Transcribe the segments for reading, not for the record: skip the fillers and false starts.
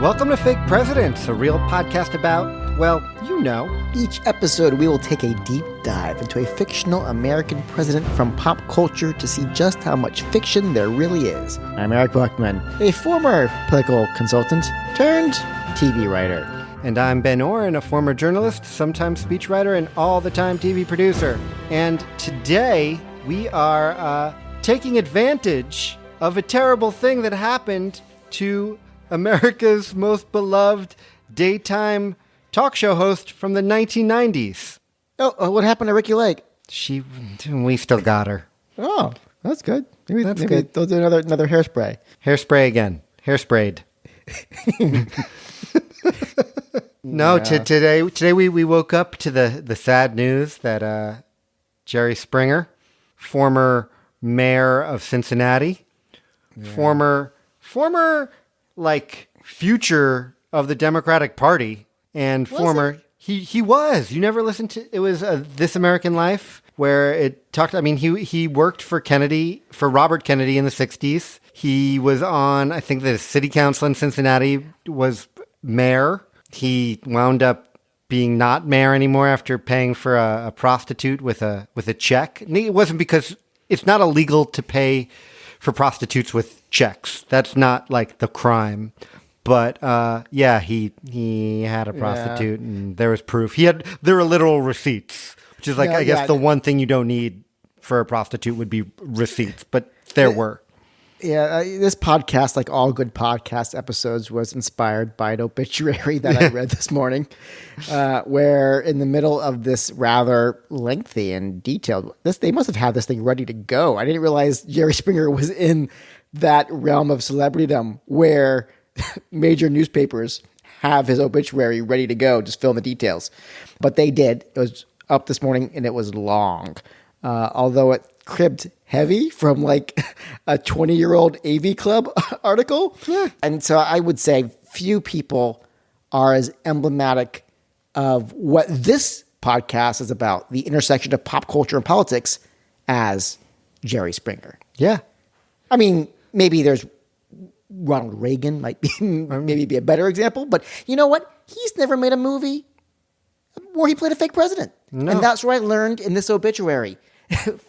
Welcome to Fake Presidents, a real podcast about, well, you know. Each episode, we will take a deep dive into a fictional American president from pop culture to see just how much fiction there really is. I'm Eric Buckman, a former political consultant turned TV writer. And I'm Ben Oren, a former journalist, sometimes speechwriter, and all-the-time TV producer. And today, we are taking advantage of a terrible thing that happened to America's most beloved daytime talk show host from the 1990s. Oh, what happened to Ricky Lake? We still got her. Oh, that's good. Maybe they'll do another hairspray. Hairspray again. Hairsprayed. No, today we woke up to the sad news that Jerry Springer, former mayor of Cincinnati, former future of the Democratic Party, and he was. You never listened to it was This American Life, where it talked. I mean, he worked for Robert Kennedy in the 60s. He was on, I think, the city council in Cincinnati, was mayor. He wound up being not mayor anymore after paying for a prostitute with a check. And it wasn't because it's not illegal to pay for prostitutes with checks. That's not like the crime. But he had a prostitute, and there was proof. There were literal receipts, which is I guess the one thing you don't need for a prostitute would be receipts. But there were. Yeah, this podcast, like all good podcast episodes, was inspired by an obituary that I read this morning, where in the middle of this rather lengthy and detailed, they must have had this thing ready to go. I didn't realize Jerry Springer was in that realm of celebritydom where major newspapers have his obituary ready to go, just fill in the details. But they did. It was up this morning, and it was long, although it cribbed heavy from like a 20-year-old AV Club article. Yeah. And so I would say few people are as emblematic of what this podcast is about, the intersection of pop culture and politics, as Jerry Springer. Yeah. I mean, maybe there's Ronald Reagan might be maybe be a better example, but you know what? He's never made a movie where he played a fake president. No. And that's what I learned in this obituary.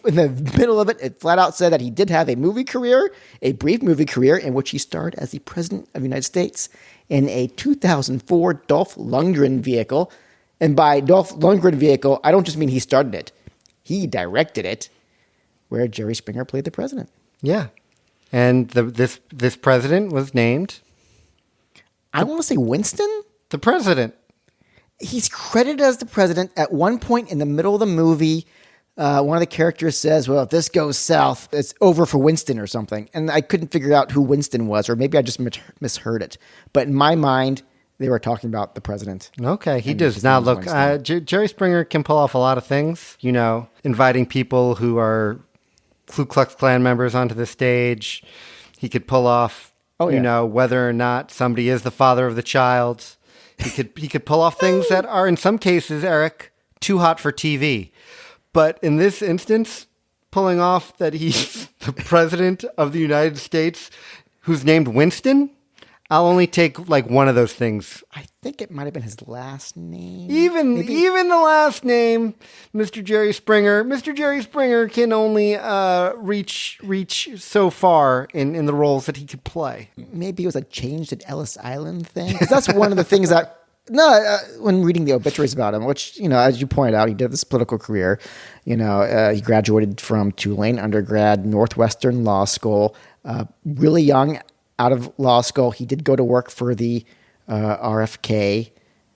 In the middle of it, it flat out said that he did have a brief movie career in which he starred as the President of the United States in a 2004 Dolph Lundgren vehicle. And by Dolph Lundgren vehicle, I don't just mean he started it. He directed it, where Jerry Springer played the president. Yeah. And this president was named? I want to say Winston? The president. He's credited as the president. At one point in the middle of the movie, one of the characters says, well, if this goes south, it's over for Winston or something. And I couldn't figure out who Winston was, or maybe I just misheard it. But in my mind, they were talking about the president. Okay, he does not look... Jerry Springer can pull off a lot of things. You know, inviting people who are Ku Klux Klan members onto the stage. He could pull off, whether or not somebody is the father of the child. He could pull off things that are, in some cases, Eric, too hot for TV. But in this instance, pulling off that he's the president of the United States who's named Winston, I'll only take like one of those things. I think it might have been his last name. Even the last name, Mr. Jerry Springer. Mr. Jerry Springer can only reach so far in the roles that he could play. Maybe it was a changed at Ellis Island thing. Because that's one of the things that... when reading the obituaries about him, which, as you pointed out, he did this political career. He graduated from Tulane undergrad, Northwestern Law School, really young out of law school. He did go to work for the RFK,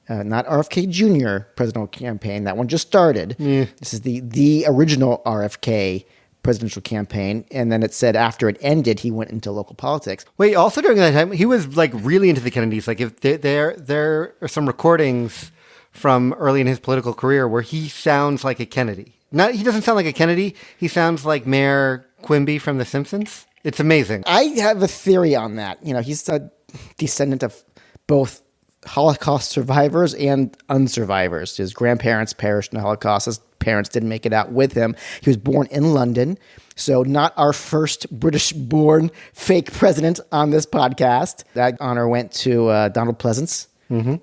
not RFK Jr. presidential campaign. That one just started. Yeah. This is the original RFK presidential campaign, and then it said after it ended, he went into local politics. Wait, also during that time, he was like really into the Kennedys. Like if there are some recordings from early in his political career where he sounds like a Kennedy. He doesn't sound like a Kennedy. He sounds like Mayor Quimby from The Simpsons. It's amazing. I have a theory on that. He's a descendant of both Holocaust survivors and unsurvivors. His grandparents perished in the Holocaust. His parents didn't make it out with him. He was born in London. So not our first British-born fake president on this podcast. That honor went to Donald Pleasance. And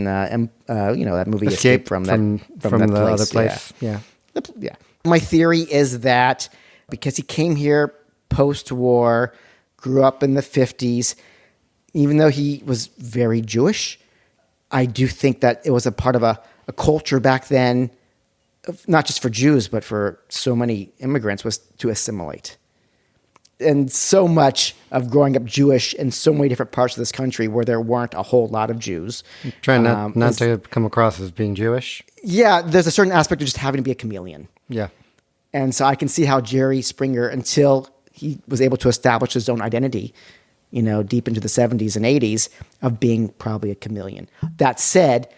that movie Escape from that other place. Yeah. My theory is that because he came here post-war, grew up in the 50s, even though he was very Jewish, I do think that it was a part of a culture back then, not just for Jews, but for so many immigrants, was to assimilate. And so much of growing up Jewish in so many different parts of this country where there weren't a whole lot of Jews. Trying not to come across as being Jewish. Yeah, there's a certain aspect of just having to be a chameleon. Yeah. And so I can see how Jerry Springer, until he was able to establish his own identity, deep into the 70s and 80s, of being probably a chameleon. That said,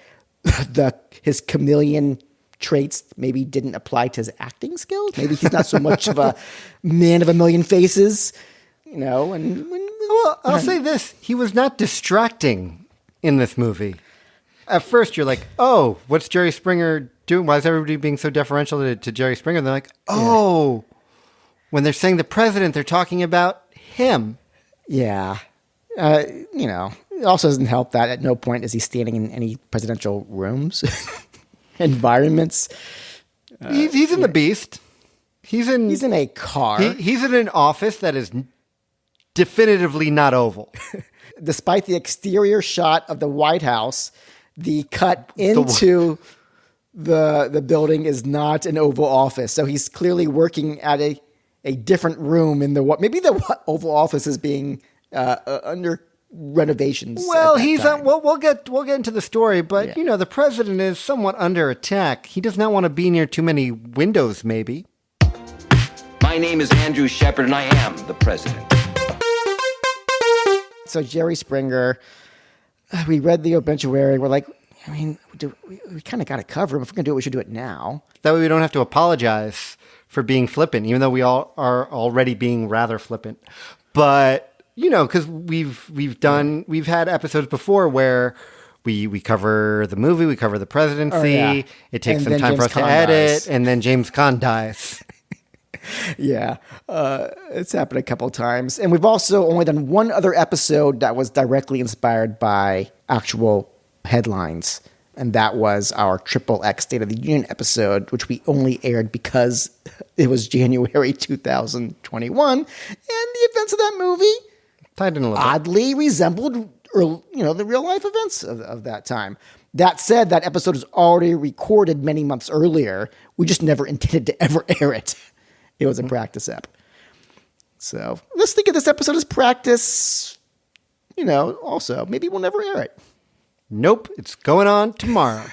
his chameleon traits maybe didn't apply to his acting skills. Maybe he's not so much of a man of a million faces, Well, I'll say this. He was not distracting in this movie. At first, you're like, oh, what's Jerry Springer doing? Why is everybody being so deferential to Jerry Springer? And they're like, oh, when they're saying the president, they're talking about him. Yeah. It also doesn't help that at no point is he standing in any presidential rooms, environments. He's in the Beast. He's in a car. He's in an office that is definitively not oval. Despite the exterior shot of the White House, the cut into the building is not an Oval Office. So he's clearly working at a different room in maybe the Oval Office is being under renovations. Well, we'll get into the story, but the president is somewhat under attack. He does not want to be near too many windows, maybe. My name is Andrew Shepard, and I am the president. So Jerry Springer, we read the obituary. We're like, we kind of got to cover him. If we're going to do it, we should do it now. That way we don't have to apologize for being flippant, even though we all are already being rather flippant. But, because we've had episodes before where we cover the movie, we cover the presidency. Oh, yeah. It takes some time for us to edit, and then James Caan dies. Yeah, it's happened a couple of times. And we've also only done one other episode that was directly inspired by actual headlines. And that was our XXX State of the Union episode, which we only aired because it was January 2021. And the events of that movie tied in a little oddly resembled the real life events of that time. That said, that episode is already recorded many months earlier. We just never intended to ever air it. It was a practice ep. So let's think of this episode as practice, also. Maybe we'll never air it. Nope, it's going on tomorrow.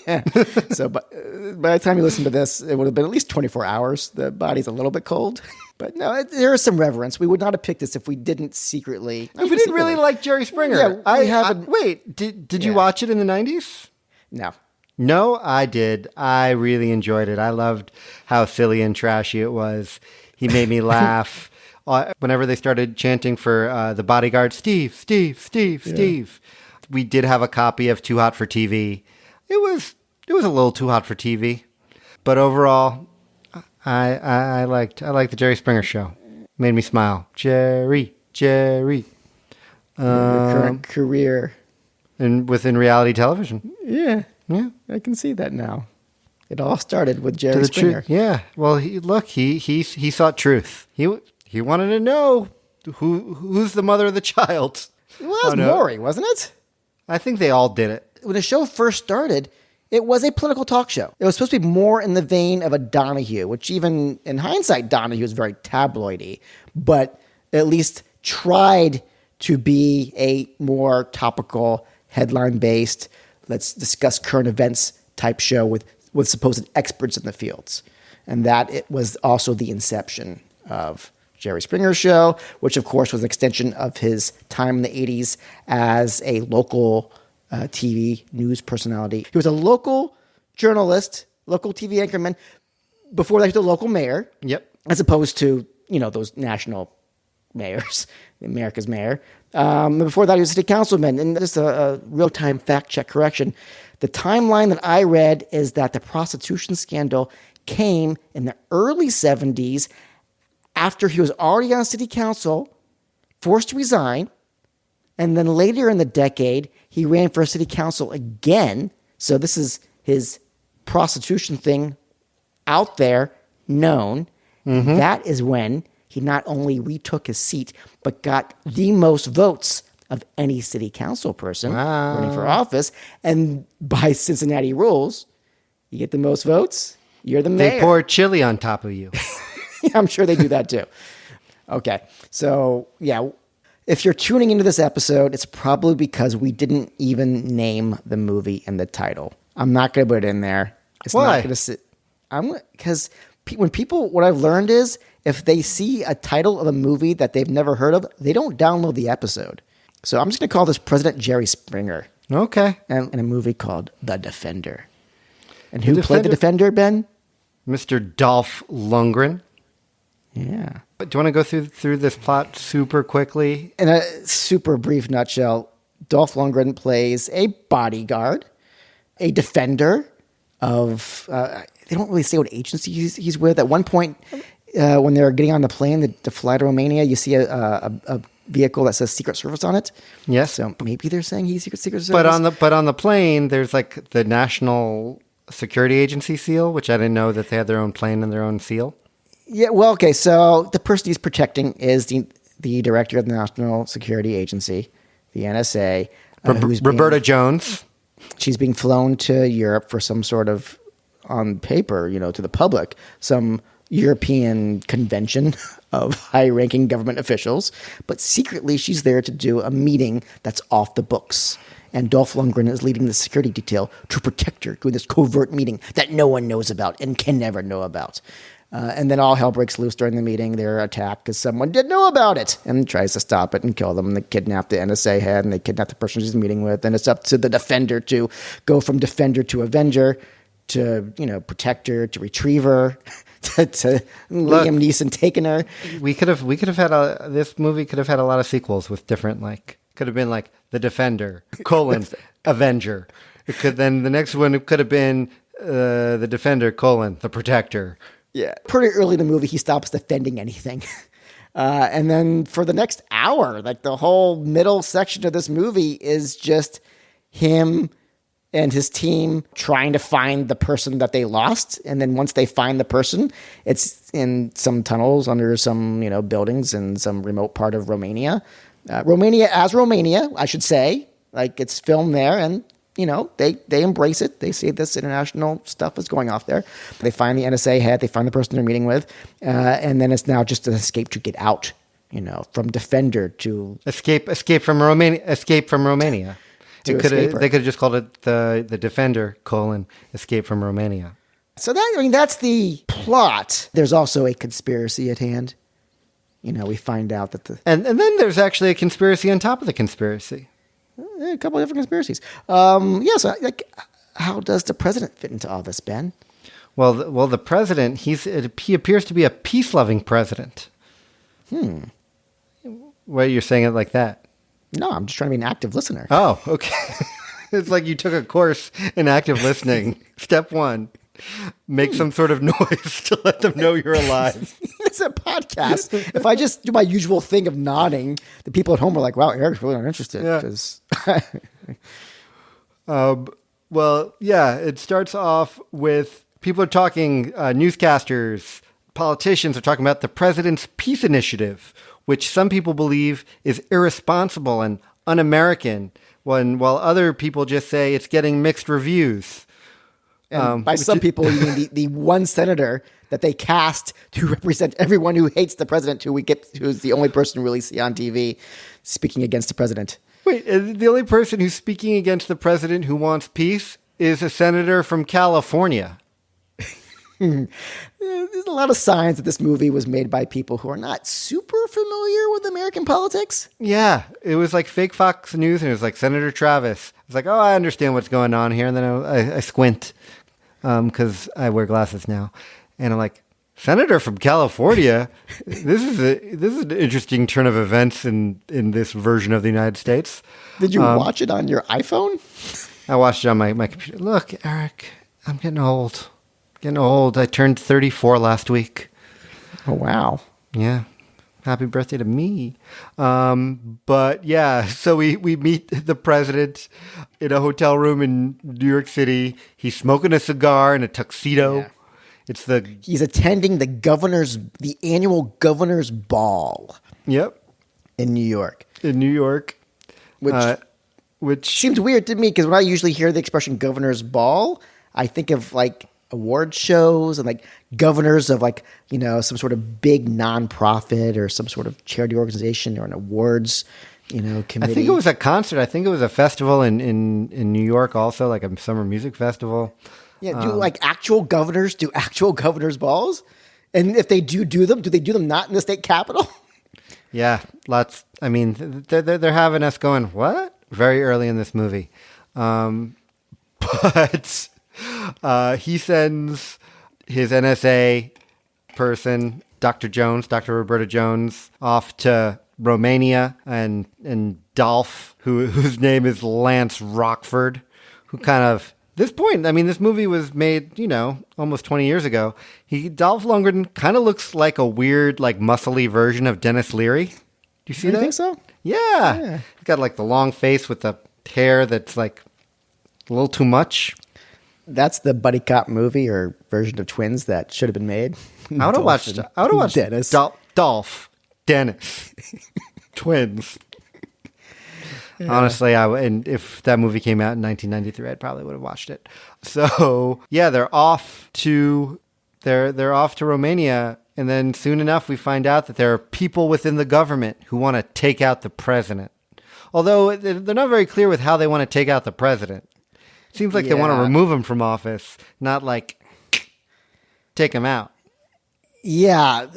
Yeah. So by the time you listen to this, it would have been at least 24 hours. The body's a little bit cold. But no, there is some reverence. We would not have picked this if we didn't secretly. If we didn't really like Jerry Springer. Yeah, wait, did you watch it in the 90s? No. No, I did. I really enjoyed it. I loved how silly and trashy it was. He made me laugh. Whenever they started chanting for the bodyguard, Steve, Steve, Steve, Steve. We did have a copy of Too Hot for TV. It was a little too hot for TV. But overall, I liked the Jerry Springer show. Made me smile. Jerry. The current career. And within reality television. Yeah. Yeah, I can see that now. It all started with Jerry Springer. Yeah. Well, he sought truth. He wanted to know who's the mother of the child. Well, that was Maury, wasn't it? I think they all did it. When the show first started, it was a political talk show. It was supposed to be more in the vein of a Donahue, which even in hindsight, Donahue is very tabloidy, but at least tried to be a more topical, headline-based, let's discuss current events type show with supposed experts in the fields. And that it was also the inception of Jerry Springer's show, which of course was an extension of his time in the 80s as a local TV news personality. He was a local journalist, local TV anchorman. Before that, he was a local mayor. Yep. As opposed to, those national mayors, America's mayor. Before that, he was a city councilman. And just a real-time fact-check correction. The timeline that I read is that the prostitution scandal came in the early 70s after he was already on city council, forced to resign, and then later in the decade, he ran for city council again. So this is his prostitution thing out there, known. Mm-hmm. That is when he not only retook his seat, but got the most votes of any city council person running for office. And by Cincinnati rules, you get the most votes, you're the mayor. They pour chili on top of you. I'm sure they do that too. Okay. So, yeah, if you're tuning into this episode, it's probably because we didn't even name the movie in the title. I'm not going to put it in there. It's Why? not going to sit. Because when people, what I've learned is if they see a title of a movie that they've never heard of, they don't download the episode. So I'm just going to call this President Jerry Springer. Okay. And in a movie called The Defender. And who played the Defender, Ben? Mr. Dolph Lundgren. Yeah. Do you want to go through this plot super quickly? In a super brief nutshell, Dolph Lundgren plays a bodyguard, a defender of, they don't really say what agency he's with. At one point, when they're getting on the plane to fly to Romania, you see a vehicle that says Secret Service on it. Yes. So maybe they're saying he's Secret Service. But on the plane, there's like the National Security Agency seal, which I didn't know that they had their own plane and their own seal. Yeah, well, okay, so the person he's protecting is the director of the National Security Agency, the NSA. Roberta Jones. She's being flown to Europe for some sort of, on paper, to the public, some European convention of high-ranking government officials. But secretly, she's there to do a meeting that's off the books. And Dolph Lundgren is leading the security detail to protect her during this covert meeting that no one knows about and can never know about. And then all hell breaks loose during the meeting. They're attacked because someone didn't know about it and tries to stop it and kill them. And they kidnap the NSA head and they kidnap the person she's meeting with. And it's up to the defender to go from defender to avenger to, protector to retriever to Liam Neeson taking her. We could have had this movie could have had a lot of sequels with different could have been like The Defender, Avenger. Then the next one could have been The Defender, The Protector. Yeah. Pretty early in the movie, he stops defending anything. And then for the next hour, the whole middle section of this movie is just him and his team trying to find the person that they lost. And then once they find the person, it's in some tunnels under some, buildings in some remote part of Romania. Romania, I should say. It's filmed there, and they embrace it. They see this international stuff is going off there. They find the NSA head. They find the person they're meeting with. And then it's now just an escape to get out, from defender to... Escape from Romania. They could have just called it the Defender, Escape from Romania. So that's the plot. There's also a conspiracy at hand. We find out that And then there's actually a conspiracy on top of the conspiracy. A couple of different conspiracies. So how does the president fit into all this, Ben? Well, the president, he appears to be a peace-loving president. Why you're saying it like that? No, I'm just trying to be an active listener. Oh, okay. It's like you took a course in active listening. Step 1, make some sort of noise to let them know you're alive. It's a podcast. If I just do my usual thing of nodding, the people at home are like, wow, Eric's really not interested. Yeah. It starts off with people are talking, newscasters, politicians are talking about the president's peace initiative, which some people believe is irresponsible and un-American, while other people just say it's getting mixed reviews. And by some people, you mean the one senator that they cast to represent everyone who hates the president, who's the only person we really see on TV speaking against the president. Wait, the only person who's speaking against the president who wants peace is a senator from California. There's a lot of signs that this movie was made by people who are not super familiar with American politics. Yeah, it was like fake Fox News, and it was like Senator Travis. It's like, oh, I understand what's going on here, and then I squint because I wear glasses now, and I'm like, Senator from California. This is an interesting turn of events in this version of the United States. Did you watch it on your iPhone? I watched it on my computer. Look, Eric, I'm getting old. I turned 34 last week. Oh, wow. Yeah. Happy birthday to me. But yeah, so we meet the president in a hotel room in New York City. He's smoking a cigar in a tuxedo. Yeah. He's attending the annual governor's ball. Yep. In New York. Which seems weird to me because when I usually hear the expression governor's ball, I think of like award shows and like governors of like, some sort of big nonprofit or some sort of charity organization or an awards, committee. I think it was a concert. I think it was a festival in New York also, like a summer music festival. Yeah. Do actual governors do actual governor's balls? And if they do them, do they do them not in the state capitol? Yeah. Lots. I mean, they're having us going, what? Very early in this movie. But he sends his NSA person, Dr. Roberta Jones, off to Romania, and Dolph, whose name is Lance Rockford, who kind of, this point, I mean, this movie was made, almost 20 years ago. Dolph Lundgren kind of looks like a weird, like muscly version of Dennis Leary. Do you see that? You think so? Yeah. He's got like the long face with the hair that's like a little too much. That's the buddy cop movie or version of Twins that should have been made. I would have watched Dennis. Dolph, Dennis, Twins. Yeah. Honestly, and if that movie came out in 1993, I probably would have watched it. So yeah, they're off to Romania, and then soon enough we find out that there are people within the government who want to take out the president. Although they're not very clear with how they want to take out the president. It seems like they want to remove him from office, not like take him out. Yeah.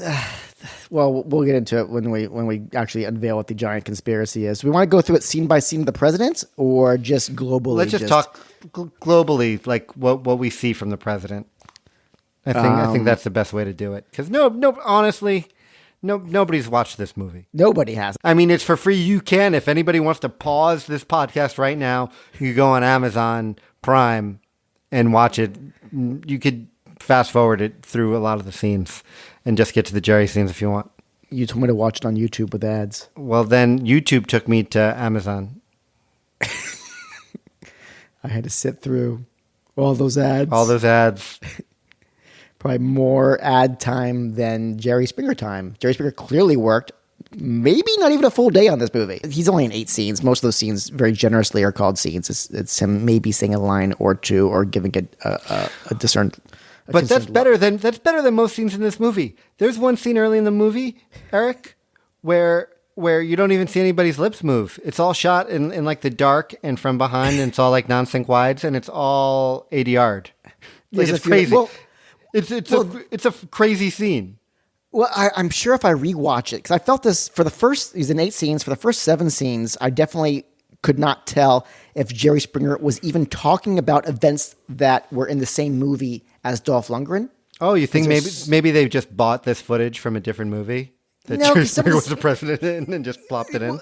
Well, we'll get into it when we actually unveil what the giant conspiracy is. Do we want to go through it scene by scene of the president, or just globally? Let's just talk globally, like what we see from the president. I think that's the best way to do it. Because honestly, nobody's watched this movie. Nobody has. I mean, it's for free. You can, if anybody wants to pause this podcast right now, you can go on Amazon Prime and watch it. You could fast forward it through a lot of the scenes and just get to the Jerry scenes if you want. You told me to watch it on YouTube with ads. Well, then YouTube took me to Amazon. I had to sit through all those ads. Probably more ad time than Jerry Springer time. Jerry Springer clearly worked maybe not even a full day on this movie. He's only in 8 scenes. Most of those scenes very generously are called scenes. It's him maybe saying a line or two or giving a discerned. But that's better than most scenes in this movie. There's one scene early in the movie, Eric, where you don't even see anybody's lips move. It's all shot in like the dark and from behind, and it's all like non-sync wides, and it's all ADR'd. Like, it's crazy. It's a crazy scene. Well, I'm sure if I rewatch it, because I felt this he's in 8 scenes. For the first 7 scenes, I definitely could not tell if Jerry Springer was even talking about events that were in the same movie as Dolph Lundgren. Oh, you think maybe they just bought this footage from a different movie that Jerry Springer was the president in and just plopped it in?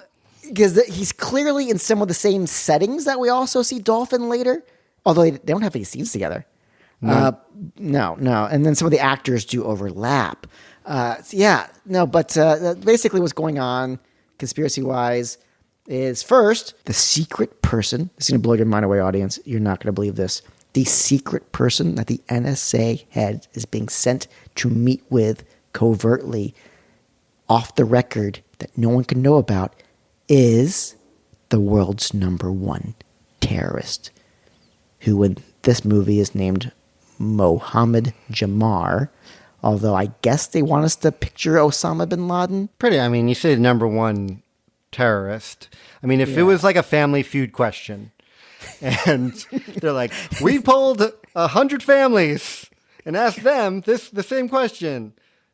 Because he's clearly in some of the same settings that we also see Dolph in later, although they don't have any scenes together. No. And then some of the actors do overlap. But basically what's going on conspiracy-wise is first, the secret person, this is going to blow your mind away, audience. You're not going to believe this. The secret person that the NSA head is being sent to meet with covertly off the record that no one can know about is the world's #1 terrorist, who in this movie is named Mohammed Jamar, although I guess they want us to picture Osama bin Laden. I mean, you say #1 terrorist. I mean, if it was like a Family Feud question, and they're like, we polled 100 families and asked them the same question.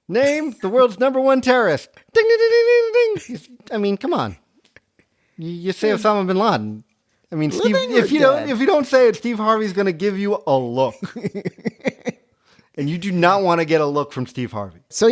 Name the world's #1 terrorist. Ding, ding, ding, ding, ding, ding. I mean, come on. You say Osama bin Laden. I mean, Steve, if you don't say it, Steve Harvey's going to give you a look. And you do not want to get a look from Steve Harvey. So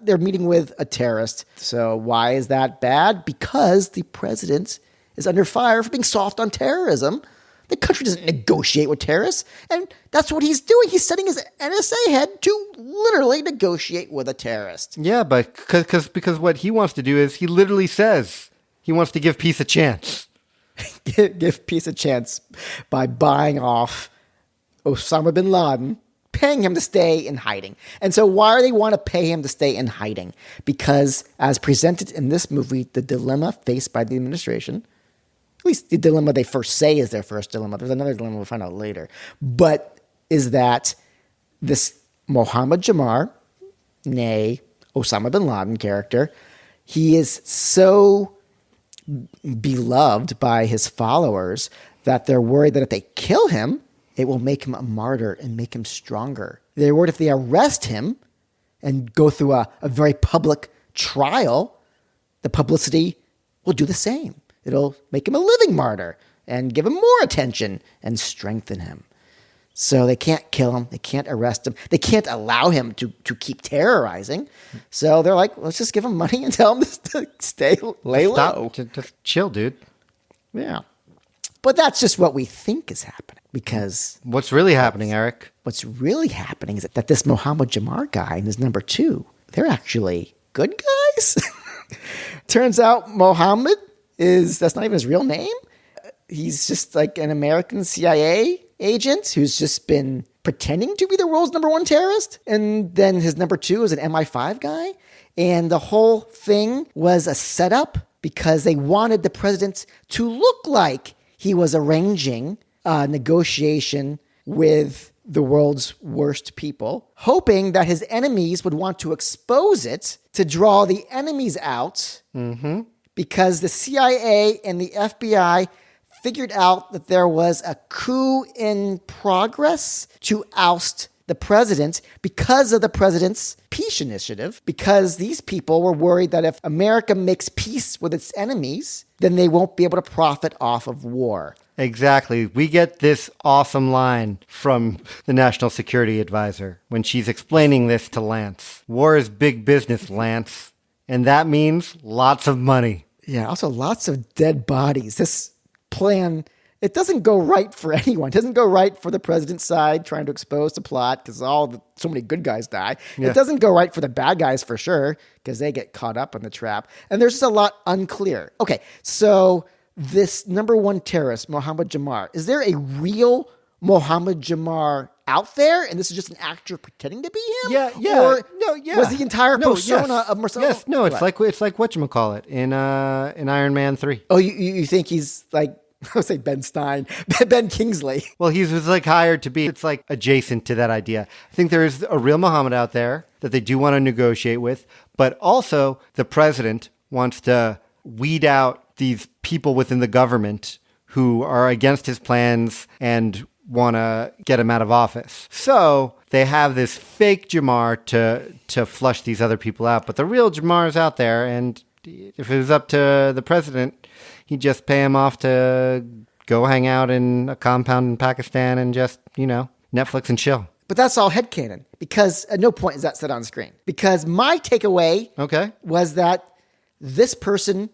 they're meeting with a terrorist. So why is that bad? Because the president is under fire for being soft on terrorism The country doesn't negotiate with terrorists. And that's what he's doing. He's sending his NSA head to literally negotiate with a terrorist. Yeah, but because what he wants to do is he literally says he wants to give peace a chance. Give peace a chance by buying off Osama bin Laden, paying him to stay in hiding. And so why do they want to pay him to stay in hiding? Because as presented in this movie, the dilemma faced by the administration, at least the dilemma they first say is their first dilemma. There's another dilemma we'll find out later. But is that this Mohammed Jamar, nay, Osama bin Laden character, he is so beloved by his followers that they're worried that if they kill him, it will make him a martyr and make him stronger. They're worried if they arrest him and go through a very public trial, the publicity will do the same. It'll make him a living martyr and give him more attention and strengthen him. So they can't kill him. They can't arrest him. They can't allow him to keep terrorizing. So they're like, let's just give him money and tell him to stay, lay low. Just chill, dude. Yeah. But that's just what we think is happening because What's really happening, Eric? what's really happening is that this Mohammed Jamar guy and his number two, they're actually good guys. Turns out Mohammed that's not even his real name. He's just like an American CIA agent who's just been pretending to be the world's number one terrorist. And then his number two is an MI5 guy. And the whole thing was a setup because they wanted the president to look like he was arranging a negotiation with the world's worst people, hoping that his enemies would want to expose it to draw the enemies out because the CIA and the FBI figured out that there was a coup in progress to oust the president because of the president's peace initiative, because these people were worried that if America makes peace with its enemies, then they won't be able to profit off of war. Exactly. We get this awesome line from the National Security Advisor when she's explaining this to Lance. War is big business, Lance. And that means lots of money. Yeah, also lots of dead bodies. This plan, it doesn't go right for anyone. It doesn't go right for the president's side trying to expose the plot because so many good guys die. Yeah. It doesn't go right for the bad guys for sure because they get caught up in the trap. And there's just a lot unclear. Okay, so this number one terrorist, Mohammed Jamar, is there a real Mohammed Jamar out there? And this is just an actor pretending to be him? Yeah. Or No, yeah. was the entire No, persona yes. of Marcelo? Yes, no, it's like whatchamacallit in Iron Man 3. Oh, you think he's like, I would say Ben Stein, Ben Kingsley. Well, he was like hired to be, it's like adjacent to that idea. I think there is a real Muhammad out there that they do want to negotiate with, but also the president wants to weed out these people within the government who are against his plans and want to get him out of office. So they have this fake Jamar to flush these other people out, but the real Jamar is out there, and if it was up to the president, he'd just pay him off to go hang out in a compound in Pakistan and just, Netflix and chill. But that's all headcanon because at no point is that said on screen. Because my takeaway was that this person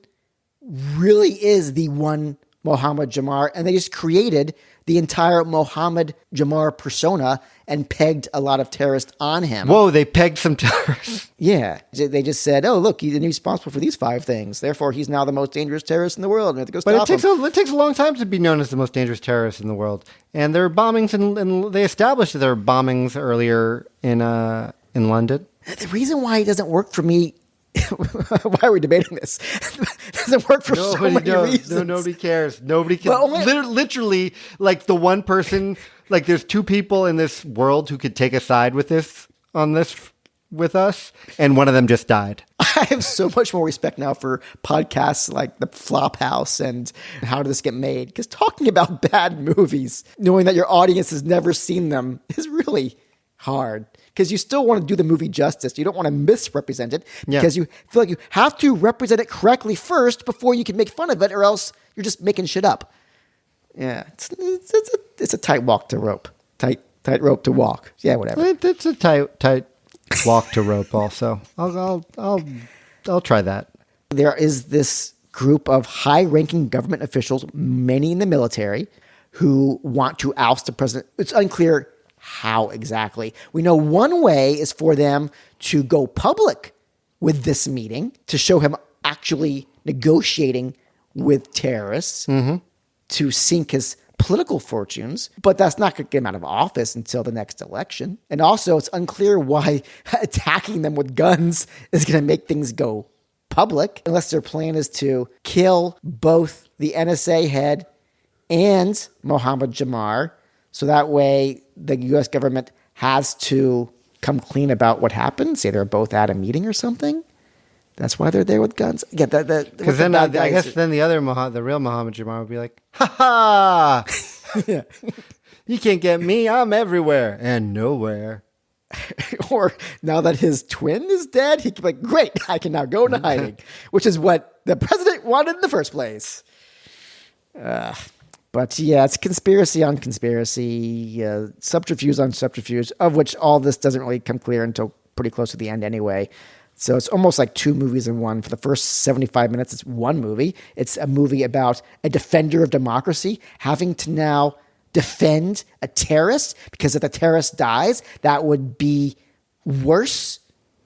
really is the one Mohammed Jamar, and they just created the entire Mohammed Jamar persona and pegged a lot of terrorists on him. Whoa, they pegged some terrorists. Yeah. They just said, oh, look, he's responsible for these 5 things. Therefore, he's now the most dangerous terrorist in the world. And we have to go stop him. It takes a long time to be known as the most dangerous terrorist in the world. And there were bombings, and they established that there were bombings earlier in London. The reason why it doesn't work for me, why are we debating this? It doesn't work for so many reasons. No, nobody cares. Nobody cares. Well, literally, like the one person, like there's 2 people in this world who could take a side with this with us, and one of them just died. I have so much more respect now for podcasts like the Flophouse and How Did This Get Made? Because talking about bad movies, knowing that your audience has never seen them, is really hard. Because you still want to do the movie justice. You don't want to misrepresent it because you feel like you have to represent it correctly first before you can make fun of it, or else you're just making shit up. Yeah, it's a tight walk to rope. Tight rope to walk. Yeah, whatever. It's a tight walk to rope. Also, I'll try that. There is this group of high-ranking government officials, many in the military, who want to oust the president. It's unclear how exactly. We know one way is for them to go public with this meeting to show him actually negotiating with terrorists to sink his political fortunes, but that's not going to get him out of office until the next election. And also, it's unclear why attacking them with guns is going to make things go public, unless their plan is to kill both the NSA head and Mohammed Jamar. So that way, the U.S. government has to come clean about what happened. Say they're both at a meeting or something. That's why they're there with guns. Yeah, because then I guess then the real Muhammad Jamar would be like, ha ha, yeah. You can't get me. I'm everywhere and nowhere. Or now that his twin is dead, he can be like, great, I can now go into hiding, which is what the president wanted in the first place. But yeah, it's conspiracy on conspiracy, subterfuge on subterfuge, of which all this doesn't really come clear until pretty close to the end anyway. So it's almost like two movies in one. For the first 75 minutes, it's one movie. It's a movie about a defender of democracy having to now defend a terrorist, because if the terrorist dies, that would be worse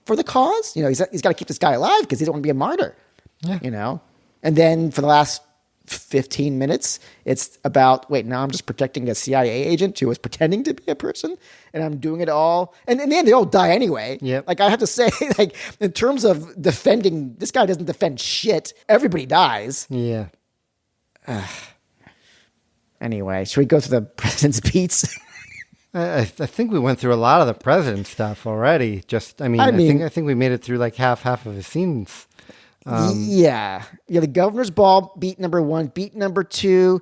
for the cause. You know, he's got to keep this guy alive because he doesn't want to be a martyr. Yeah. You know? And then for the last 15 minutes, it's about, wait, now I'm just protecting a CIA agent who was pretending to be a person, and I'm doing it all. And in the end, they all die anyway. Yep. Like, I have to say, like, in terms of defending, this guy doesn't defend shit. Everybody dies. Yeah. Anyway, should we go through the president's beats? I think we went through a lot of the president stuff already. I think we made it through like half of his scenes. Yeah. The governor's ball, beat number 1. Beat number 2,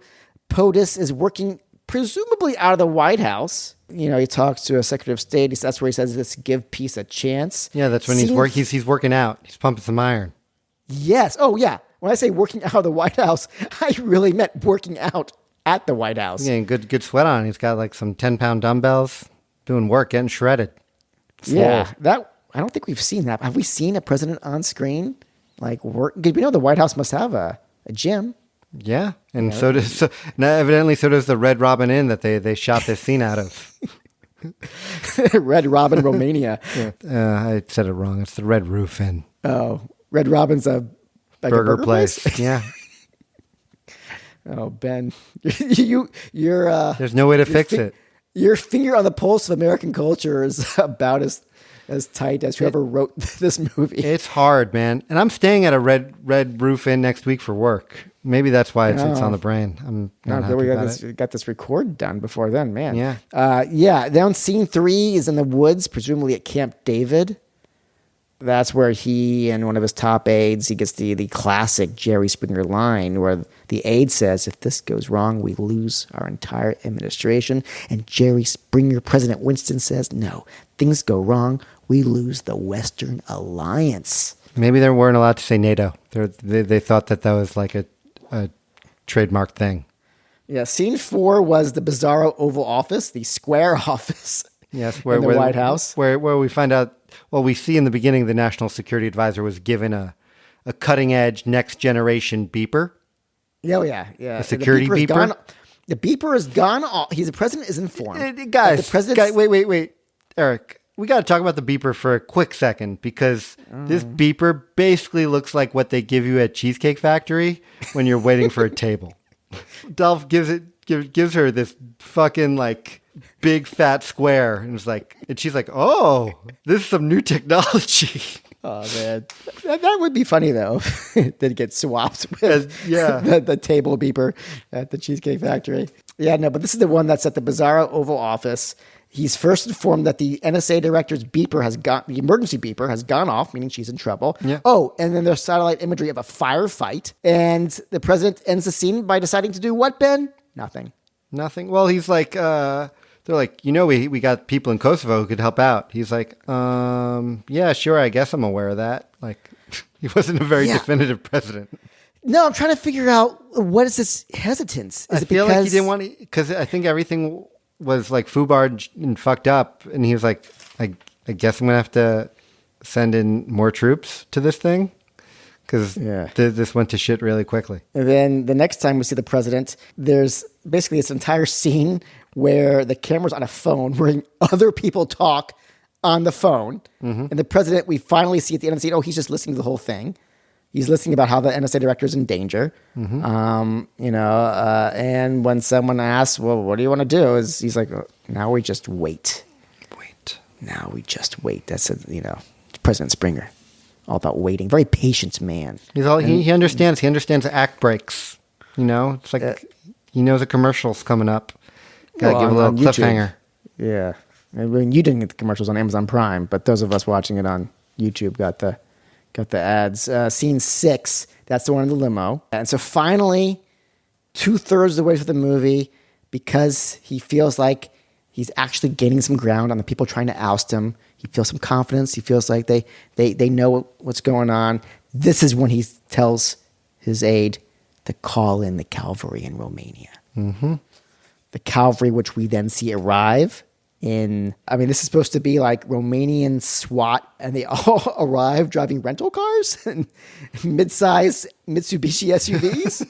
POTUS is working presumably out of the White House. You know, he talks to a Secretary of State. That's where he says, let's give peace a chance. Yeah, that's when he's working out. He's pumping some iron. Yes. Oh, yeah. When I say working out of the White House, I really meant working out at the White House. Yeah, and good sweat on. He's got like some 10-pound dumbbells, doing work, getting shredded. Yeah, I don't think we've seen that. Have we seen a president on screen like work? Because we know the White House must have a gym. Yeah, and evidently so does the Red Robin Inn that they shot this scene out of. Red Robin, Romania. Yeah. I said it wrong. It's the Red Roof Inn. Oh, Red Robin's a burger place. Yeah. Oh, Ben, you're there's no way to fix it. Your finger on the pulse of American culture is about as tight as whoever wrote this movie. It's hard, man. And I'm staying at a Red Roof Inn next week for work. Maybe that's why it's on the brain. I'm not happy about it. We got this record done before then, man. Yeah. Then scene 3 is in the woods, presumably at Camp David. That's where he and one of his top aides, he gets the classic Jerry Springer line where the aide says, if this goes wrong, we lose our entire administration. And Jerry Springer, President Winston, says, no, things go wrong, we lose the Western Alliance. Maybe they weren't allowed to say NATO. They thought that was like a trademark thing. Yeah, scene 4 was the Bizarro Oval Office, the square office. Yes, in the White House. Where we find out, well, we see in the beginning the National Security Advisor was given a cutting-edge, next-generation beeper. Yeah. A security beeper? The beeper is gone. The president is informed. Guys, wait. Eric, we got to talk about the beeper for a quick second, because this beeper basically looks like what they give you at Cheesecake Factory when you're waiting for a table. Dolph gives her this fucking like big fat square, and she's like, oh, this is some new technology. Oh man, that would be funny though. They'd get swapped with the table beeper at the Cheesecake Factory. Yeah, no, but this is the one that's at the Bizarro Oval Office. He's first informed that the NSA director's the emergency beeper has gone off, meaning she's in trouble. Yeah. Oh, and then there's satellite imagery of a firefight. And the president ends the scene by deciding to do what, Ben? Nothing. Well, he's like, they're like, we got people in Kosovo who could help out. He's like, yeah, sure, I guess I'm aware of that. Like, he wasn't a very definitive president. No, I'm trying to figure out, what is this hesitance? I feel like he didn't want to, because I think everything was like foobarred and fucked up, and he was like, I guess I'm gonna have to send in more troops to this thing, because this went to shit really quickly. And then the next time we see the president, there's basically this entire scene where the camera's on a phone, where other people talk on the phone. And the president, we finally see at the end of the scene, he's just listening to the whole thing. He's listening about how the NSA director is in danger. And when someone asks, well, what do you want to do? He's like, now we just wait. Now we just wait. That's, President Springer. All about waiting. Very patient man. He understands. He understands act breaks. It's like he knows a commercial's coming up. Gotta give a little cliffhanger. Yeah. I mean, you didn't get the commercials on Amazon Prime, but those of us watching it on YouTube got the ads. Scene 6, that's the one in the limo. And so finally, 2/3 of the way through the movie, because he feels like he's actually gaining some ground on the people trying to oust him. He feels some confidence. He feels like they know what's going on. This is when he tells his aide to call in the cavalry in Romania. The cavalry, which we then see arrive this is supposed to be like Romanian SWAT, and they all arrive driving rental cars and mid-size Mitsubishi SUVs.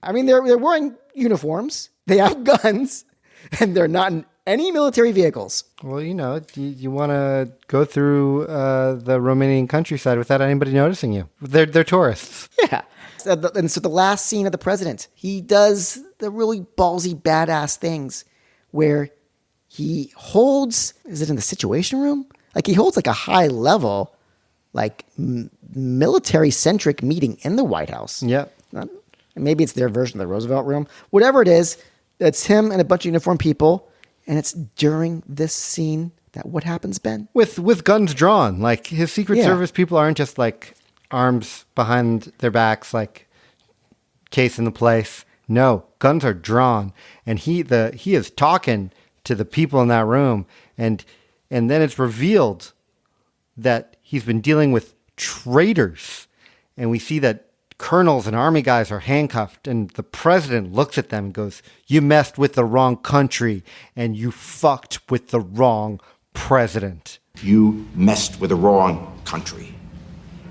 They're wearing uniforms. They have guns, and they're not in any military vehicles. Well, you want to go through the Romanian countryside without anybody noticing you. They're tourists. Yeah. And so the last scene of the president, he does the really ballsy, badass things where he holds, is it in the Situation Room? Like he holds like a high level, like military-centric meeting in the White House. Yep. Maybe it's their version of the Roosevelt Room. Whatever it is, it's him and a bunch of uniformed people. And it's during this scene that what happens, Ben? With guns drawn. Like his Secret Service people aren't just like arms behind their backs, like case in the place. No, guns are drawn. And he is talking to the people in that room. And then it's revealed that he's been dealing with traitors. And we see that colonels and army guys are handcuffed, and the president looks at them and goes, you messed with the wrong country, and you fucked with the wrong president. You messed with the wrong country,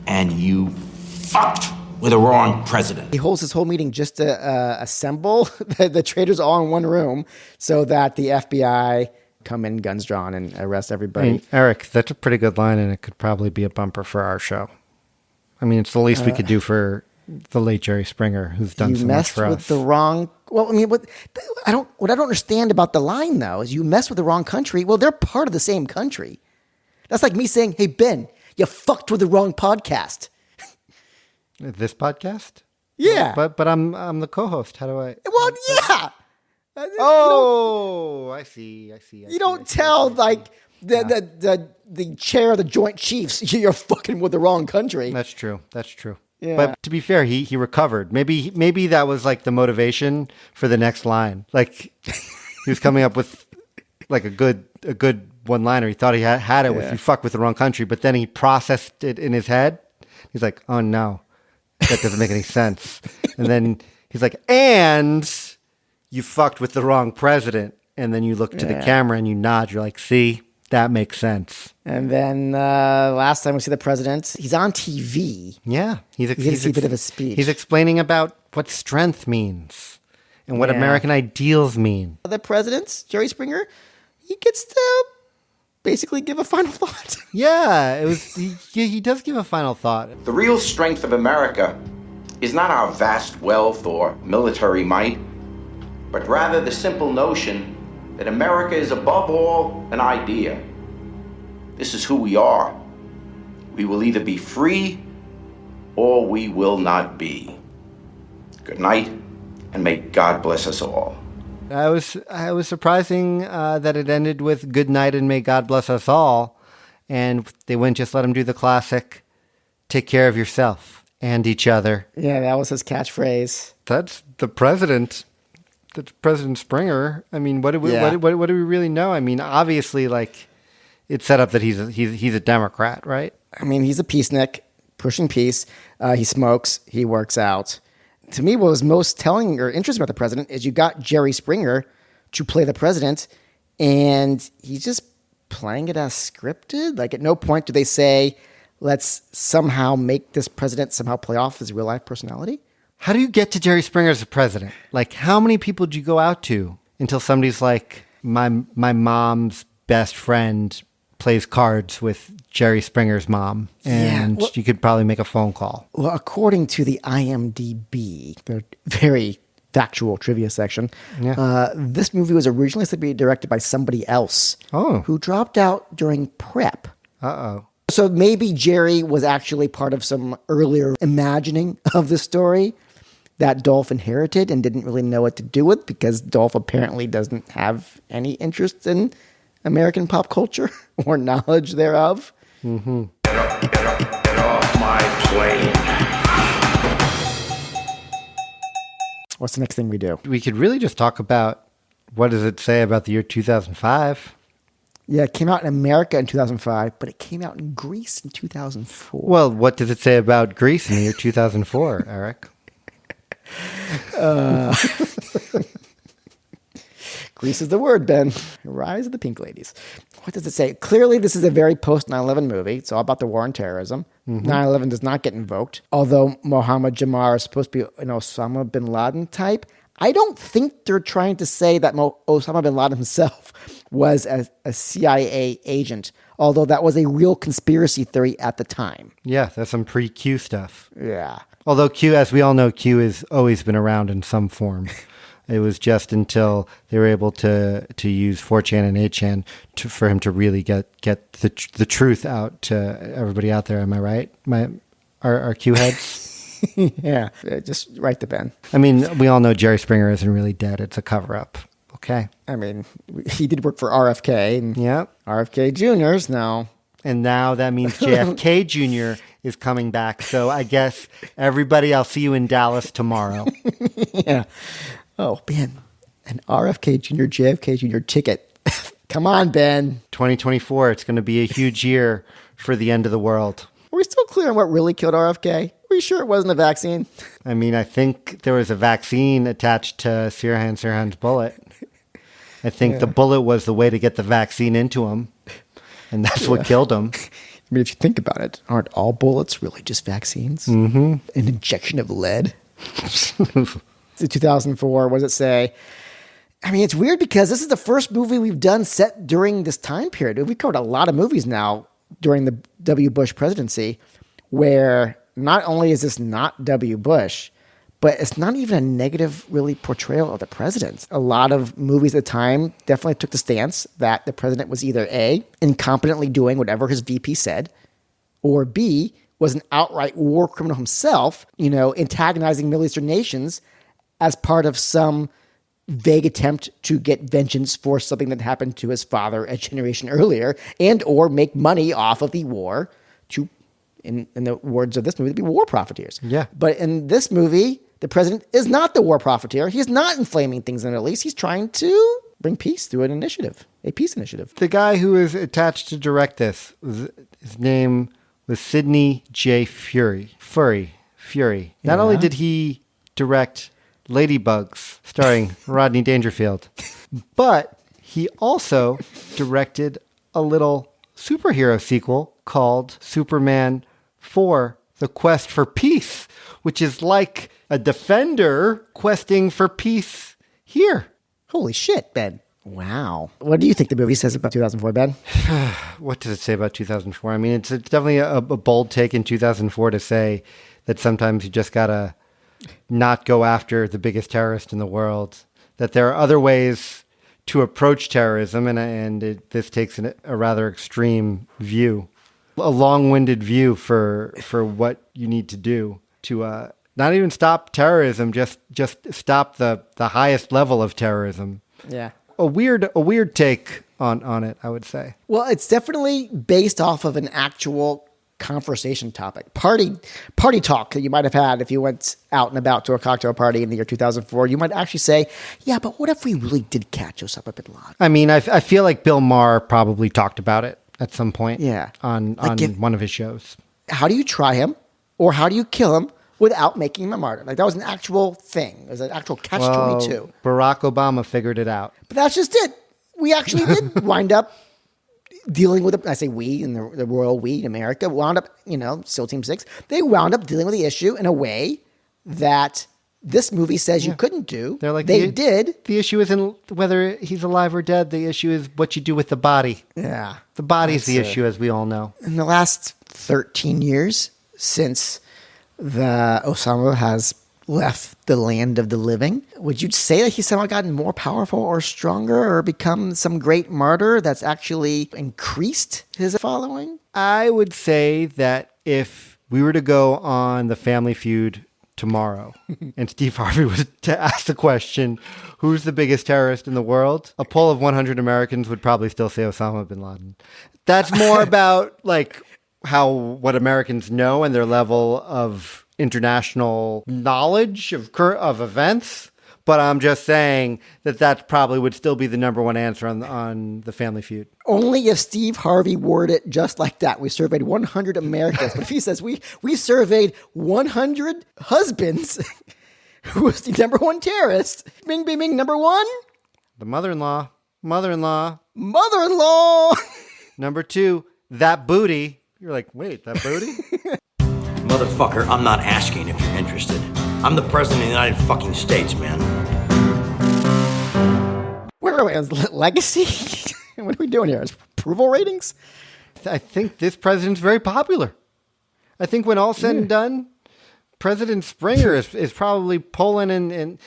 and you fucked with the wrong president. He holds this whole meeting just to assemble the traitors all in one room so that the FBI come in, guns drawn, and arrest everybody. Eric, that's a pretty good line, and it could probably be a bumper for our show. It's the least we could do for the late Jerry Springer, who's done so much for us. You messed with the wrong. Well, what I don't understand about the line though is you mess with the wrong country. Well, they're part of the same country. That's like me saying, "Hey Ben, you fucked with the wrong podcast." This podcast? Yeah, but I'm the co-host. How do I? Well, yeah. I see. You don't tell the chair of the Joint Chiefs you're fucking with the wrong country. That's true. Yeah. But to be fair, he recovered. Maybe that was like the motivation for the next line. Like he was coming up with like a good one-liner. He thought he had it with you fuck with the wrong country, but then he processed it in his head. He's like, oh no, that doesn't make any sense. And then he's like, and you fucked with the wrong president. And then you look to the camera and you nod. You're like, see, that makes sense. And then last time we see the president, he's on TV. Yeah. He's going to see a bit of a speech. He's explaining about what strength means and what American ideals mean. The president, Jerry Springer, he gets to basically give a final thought. Yeah, he does give a final thought. The real strength of America is not our vast wealth or military might, but rather the simple notion that America is above all an idea. This is who we are. We will either be free or we will not be. Good night, and may God bless us all. I was surprising that it ended with good night and may God bless us all, and they wouldn't just let him do the classic, take care of yourself and each other. Yeah, that was his catchphrase. That's the president. That's President Springer. What do we really know? Obviously, like it's set up that he's a Democrat, right? He's a peacenik, pushing peace. He smokes. He works out. To me, what was most telling or interesting about the president is you got Jerry Springer to play the president, and he's just playing it as scripted. Like at no point do they say, let's somehow make this president somehow play off his real life personality. How do you get to Jerry Springer as a president? Like, how many people do you go out to until somebody's like, my mom's best friend plays cards with Jerry Springer's mom, and you could probably make a phone call. Well, according to the IMDb, the very factual trivia section, this movie was originally supposed to be directed by somebody else who dropped out during prep. So maybe Jerry was actually part of some earlier imagining of the story that Dolph inherited and didn't really know what to do with, because Dolph apparently doesn't have any interest in American pop culture or knowledge thereof. Get off my plane. What's the next thing we do? We could really just talk about, what does it say about the year 2005? Yeah, it came out in America in 2005, but it came out in Greece in 2004. Well, what does it say about Greece in the year 2004, Eric? Greece is the word, Ben. Rise of the Pink Ladies. What does it say? Clearly, this is a very post-9/11 movie. It's all about the war on terrorism. 9/11 does not get invoked. Although Mohammed Jamar is supposed to be an Osama bin Laden type, I don't think they're trying to say that Osama bin Laden himself was a CIA agent, although that was a real conspiracy theory at the time. Yeah, that's some pre-Q stuff. Yeah. Although Q, as we all know, Q has always been around in some form. It was just until they were able to use 4chan and 8chan for him to really get the truth out to everybody out there. Am I right? Our Q heads? Yeah, just write the Ben. I mean, we all know Jerry Springer isn't really dead. It's a cover-up. Okay. I mean, he did work for RFK. And RFK Jr.'s now. And now that means JFK Jr. is coming back. So I guess everybody, I'll see you in Dallas tomorrow. Yeah. Oh, Ben, an RFK Jr., JFK Jr. ticket. Come on, Ben. 2024, it's going to be a huge year for the end of the world. Are we still clear on what really killed RFK? Are we sure it wasn't a vaccine? I mean, I think there was a vaccine attached to Sirhan's bullet. I think the bullet was the way to get the vaccine into him, and that's what killed him. I mean, if you think about it, aren't all bullets really just vaccines? Mm-hmm. An injection of lead? 2004, what does it say? I mean, it's weird because this is the first movie we've done set during this time period. We've covered a lot of movies now during the W. Bush presidency where not only is this not W. Bush, but it's not even a negative, really, portrayal of the president. A lot of movies at the time definitely took the stance that the president was either A, incompetently doing whatever his VP said, or B, was an outright war criminal himself, antagonizing Middle Eastern nations as part of some vague attempt to get vengeance for something that happened to his father a generation earlier, and or make money off of the war to, in the words of this movie, be war profiteers. Yeah. But in this movie, the president is not the war profiteer. He's not inflaming things in the Middle East. He's trying to bring peace through a peace initiative. The guy who is attached to direct this, his name was Sidney J. Fury. Not only did he direct Ladybugs, starring Rodney Dangerfield, but he also directed a little superhero sequel called Superman 4: The Quest for Peace, which is like a Defender questing for peace here. Holy shit, Ben. Wow. What do you think the movie says about 2004, Ben? What does it say about 2004? I mean, it's definitely a bold take in 2004 to say that sometimes you just gotta not go after the biggest terrorist in the world, that there are other ways to approach terrorism, and this takes a rather extreme view, a long-winded view for what you need to do to not even stop terrorism, just stop the highest level of terrorism. Yeah. A weird take on it, I would say. Well, it's definitely based off of an actual conversation topic, party talk that you might have had if you went out and about to a cocktail party in the year 2004. You might actually say, yeah, but what if we really did catch Osama bin Laden? I mean, I feel like Bill Maher probably talked about it at some point. Yeah. on one of his shows. How do you try him, or how do you kill him without making him a martyr? Like, that was an actual thing. It was an actual catch-22. Barack Obama figured it out. But that's just it. We actually did wind up dealing with it. I say we, in the royal we in America, wound up, SEAL Team 6, they wound up dealing with the issue in a way that this movie says you couldn't do. They're like, they did. The issue isn't whether he's alive or dead. The issue is what you do with the body. Yeah. The body's That's the issue, as we all know. In the last 13 years since the Osama has left the land of the living, would you say that he's somehow gotten more powerful or stronger or become some great martyr that's actually increased his following? I would say that if we were to go on the Family Feud tomorrow and Steve Harvey was to ask the question, who's the biggest terrorist in the world? A poll of 100 Americans would probably still say Osama bin Laden. That's more about like what Americans know and their level of international knowledge of events. But I'm just saying that probably would still be the number one answer on the Family Feud. Only if Steve Harvey worded it just like that. We surveyed 100 Americans. But if he says we surveyed 100 husbands, who was the number one terrorist? Bing, bing, bing, number one? The mother-in-law. Mother-in-law. Mother-in-law. Number two, that booty. You're like, wait, that booty? Motherfucker, I'm not asking if you're interested. I'm the president of the United fucking States, man. Where are we? Legacy? What are we doing here? Approval ratings? I think this president's very popular. I think when all's said and done, President Springer is probably polling and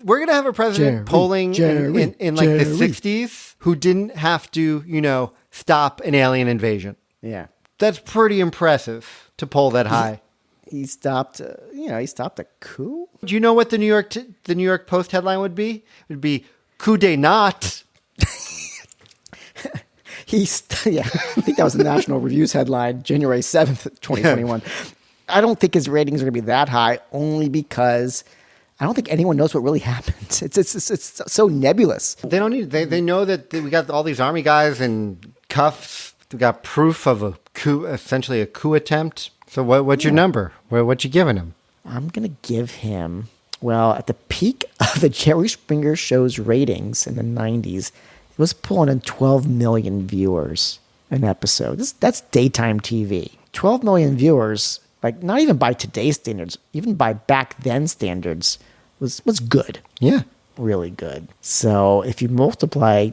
we're going to have a president polling in like the 60s who didn't have to, stop an alien invasion. Yeah. That's pretty impressive to poll that high. He stopped, he stopped a coup? Do you know what the New York Post headline would be? It would be coup de not. I think that was the National Review's headline, January 7th, 2021. I don't think his ratings are going to be that high, only because I don't think anyone knows what really happened. It's so nebulous. They don't need. They know that we got all these army guys in cuffs. We got proof of a coup, essentially a coup attempt. So what's your number? What you giving him? I'm going to give him, at the peak of the Jerry Springer Show's ratings in the 90s, it was pulling in 12 million viewers an episode. That's daytime TV. 12 million viewers, like not even by today's standards, even by back then standards, was good. Yeah. Really good. So if you multiply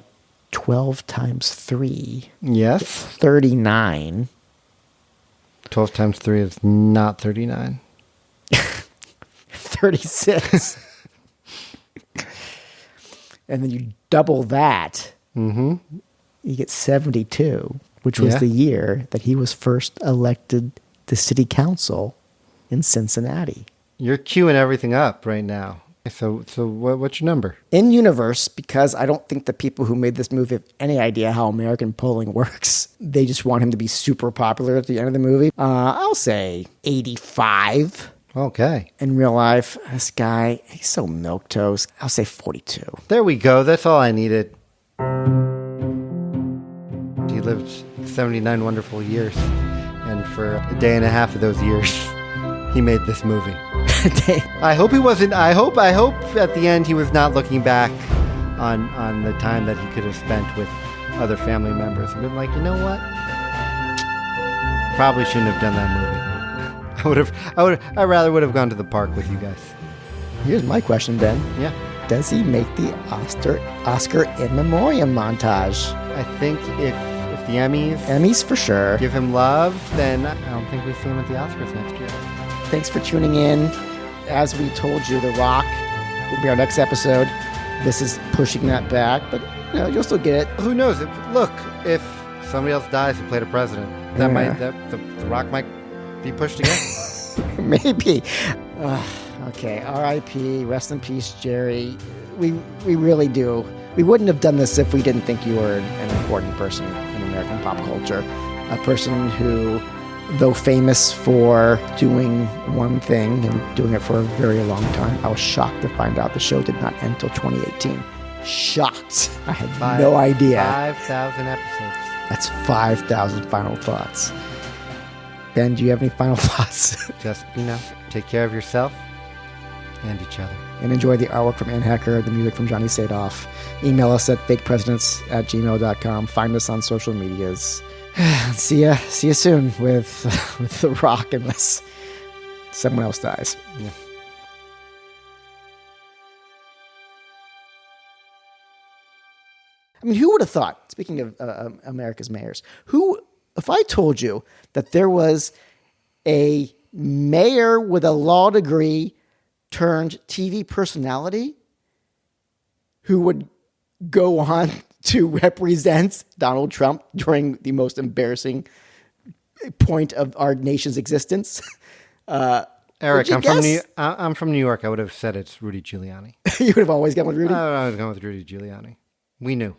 12 times 3. Yes. 39. 12 times 3 is not 39. 36. And then you double that. Mm-hmm. You get 72, which was the year that he was first elected to city council in Cincinnati. You're queuing everything up right now. So what's your number? In universe, because I don't think the people who made this movie have any idea how American polling works. They just want him to be super popular at the end of the movie. I'll say 85. Okay. In real life, this guy, he's so milquetoast. I'll say 42. There we go. That's all I needed. He lived 79 wonderful years. And for a day and a half of those years, he made this movie. I hope he wasn't. I hope at the end he was not looking back on the time that he could have spent with other family members and been like, you know what? Probably shouldn't have done that movie. I rather would have gone to the park with you guys. Here's my question, Ben. Yeah. Does he make the Oscar in memoriam montage? I think if the Emmys for sure, give him love, then I don't think we see him at the Oscars next year. Thanks for tuning in. As we told you, The Rock will be our next episode. This is pushing that back, but you'll still get it. Who knows? Look, if somebody else dies who played a president, the Rock might be pushed again. Maybe. Okay. R.I.P. Rest in peace, Jerry. We really do. We wouldn't have done this if we didn't think you were an important person in American pop culture. A person who, though famous for doing one thing and doing it for a very long time, I was shocked to find out the show did not end until 2018. Shocked. I had no idea. 5,000 episodes. That's 5,000 final thoughts. Ben, do you have any final thoughts? Just, take care of yourself and each other. And enjoy the artwork from Ann Hecker, the music from Johnny Sadoff. Email us at fakepresidents@gmail.com. Find us on social medias. See ya soon with The Rock, unless someone else dies. Yeah. I mean, who would have thought, speaking of America's mayors, if I told you that there was a mayor with a law degree turned TV personality who would go on to represent Donald Trump during the most embarrassing point of our nation's existence? Eric, I'm from New York. I would have said it's Rudy Giuliani. You would have always gone with Rudy? I was going with Rudy Giuliani. We knew.